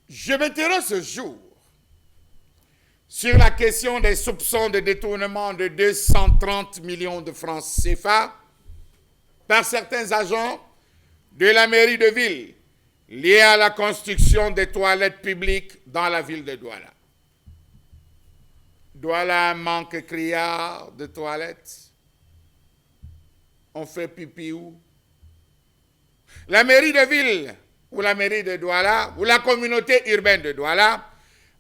Je m'interroge ce jour sur la question des soupçons de détournement de 230 millions de francs CFA par certains agents de la mairie de ville liés à la construction des toilettes publiques dans la ville de Douala. Douala manque criard de toilettes. On fait pipi où? La mairie de ville ou la mairie de Douala ou la communauté urbaine de Douala,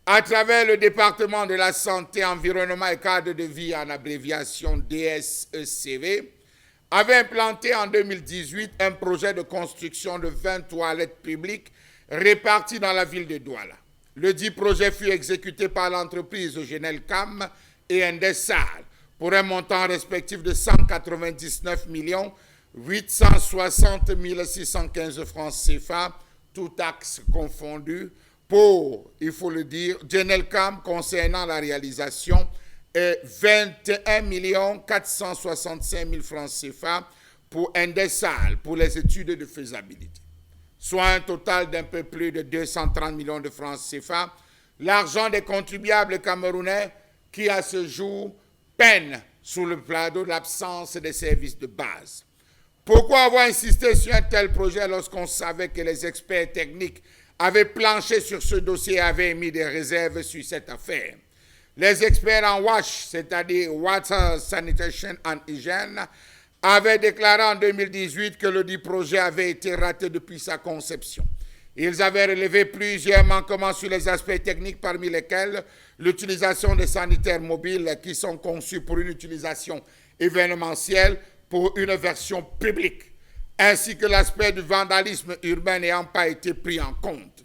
à travers le département de la santé, environnement et cadre de vie en abréviation DSECV, avait implanté en 2018 un projet de construction de 20 toilettes publiques réparties dans la ville de Douala. Le dit projet fut exécuté par l'entreprise Genelcam et Endesal pour un montant respectif de 199 860 615 francs CFA, tout taxe confondu, pour, il faut le dire, Genelcam concernant la réalisation et 21 465 000 francs CFA pour Endesal pour les études de faisabilité, soit un total d'un peu plus de 230 millions de francs CFA, l'argent des contribuables camerounais qui à ce jour peinent sous le fardeau de l'absence des services de base. Pourquoi avoir insisté sur un tel projet lorsqu'on savait que les experts techniques avaient planché sur ce dossier et avaient émis des réserves sur cette affaire? Les experts en WASH, c'est-à-dire Water, Sanitation and Hygiene, avaient déclaré en 2018 que le dit projet avait été raté depuis sa conception. Ils avaient relevé plusieurs manquements sur les aspects techniques, parmi lesquels l'utilisation des sanitaires mobiles qui sont conçus pour une utilisation événementielle pour une version publique, ainsi que l'aspect du vandalisme urbain n'ayant pas été pris en compte.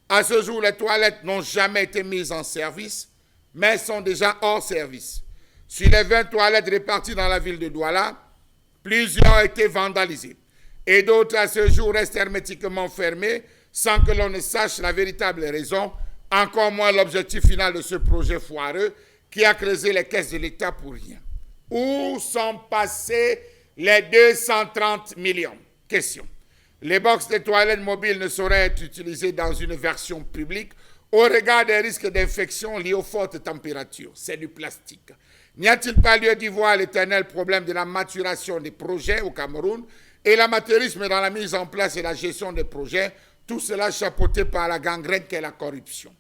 À ce jour, les toilettes n'ont jamais été mises en service, mais sont déjà hors service. Sur les 20 toilettes réparties dans la ville de Douala, plusieurs ont été vandalisées et d'autres à ce jour restent hermétiquement fermées sans que l'on ne sache la véritable raison, encore moins l'objectif final de ce projet foireux qui a creusé les caisses de l'État pour rien. Où sont passés les 230 millions? Question. Les box de toilettes mobiles ne sauraient être utilisées dans une version publique au regard des risques d'infection liés aux fortes températures. C'est du plastique. N'y a-t-il pas lieu d'y voir l'éternel problème de la maturation des projets au Cameroun et l'amateurisme dans la mise en place et la gestion des projets, tout cela chapeauté par la gangrène qu'est la corruption?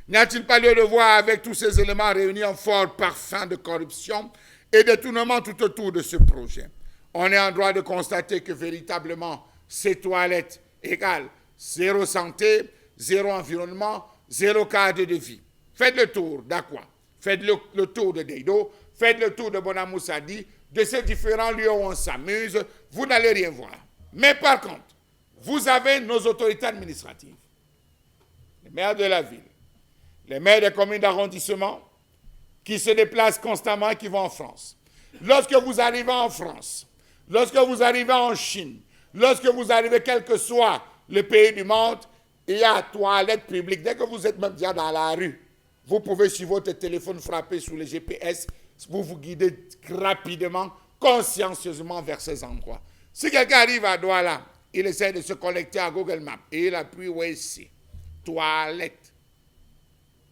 N'y a-t-il pas lieu de voir avec tous ces éléments réunis un fort parfum de corruption et de détournement tout autour de ce projet? On est en droit de constater que véritablement ces toilettes égale zéro santé, zéro environnement, zéro cadre de vie. Faites le tour d'Aqua, faites le tour de Deido, faites le tour de Bonamoussadi, de ces différents lieux où on s'amuse, vous n'allez rien voir. Mais par contre, vous avez nos autorités administratives, les maires de la ville, les maires des communes d'arrondissement, qui se déplacent constamment et qui vont en France. Lorsque vous arrivez en France, lorsque vous arrivez en Chine, lorsque vous arrivez quel que soit le pays du monde, il y a toilettes publiques. Dès que vous êtes même déjà dans la rue, vous pouvez sur votre téléphone frapper sur le GPS, vous vous guidez rapidement, consciencieusement vers ces endroits. Si quelqu'un arrive à Douala, il essaie de se connecter à Google Maps et il appuie où ici, toilettes.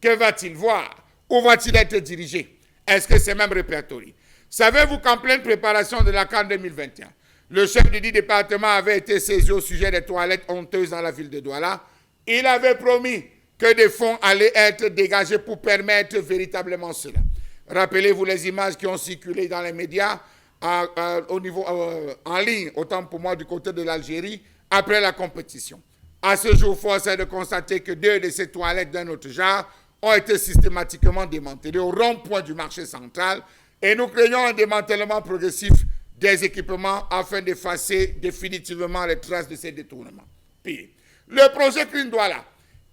Que va-t-il voir? Où va-t-il être dirigé? Est-ce que c'est même répertorié? Savez-vous qu'en pleine préparation de la CAN 2021, le chef du dit département avait été saisi au sujet des toilettes honteuses dans la ville de Douala? Il avait promis que des fonds allaient être dégagés pour permettre véritablement cela. Rappelez-vous les images qui ont circulé dans les médias en ligne, autant pour moi du côté de l'Algérie, après la compétition. À ce jour, force est de constater que 2 de ces toilettes d'un autre genre ont été systématiquement démantelées au rond-point du marché central et nous craignons un démantèlement progressif des équipements afin d'effacer définitivement les traces de ces détournements. Pire, le projet Clean Douala,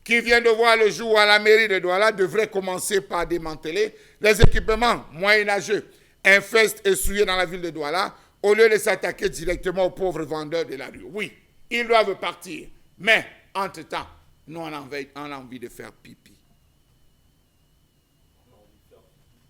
qui vient de voir le jour à la mairie de Douala, devrait commencer par démanteler les équipements moyenâgeux, infestes et souillés dans la ville de Douala, au lieu de s'attaquer directement aux pauvres vendeurs de la rue. Oui, ils doivent partir, mais entre-temps, nous on a envie de faire pipi.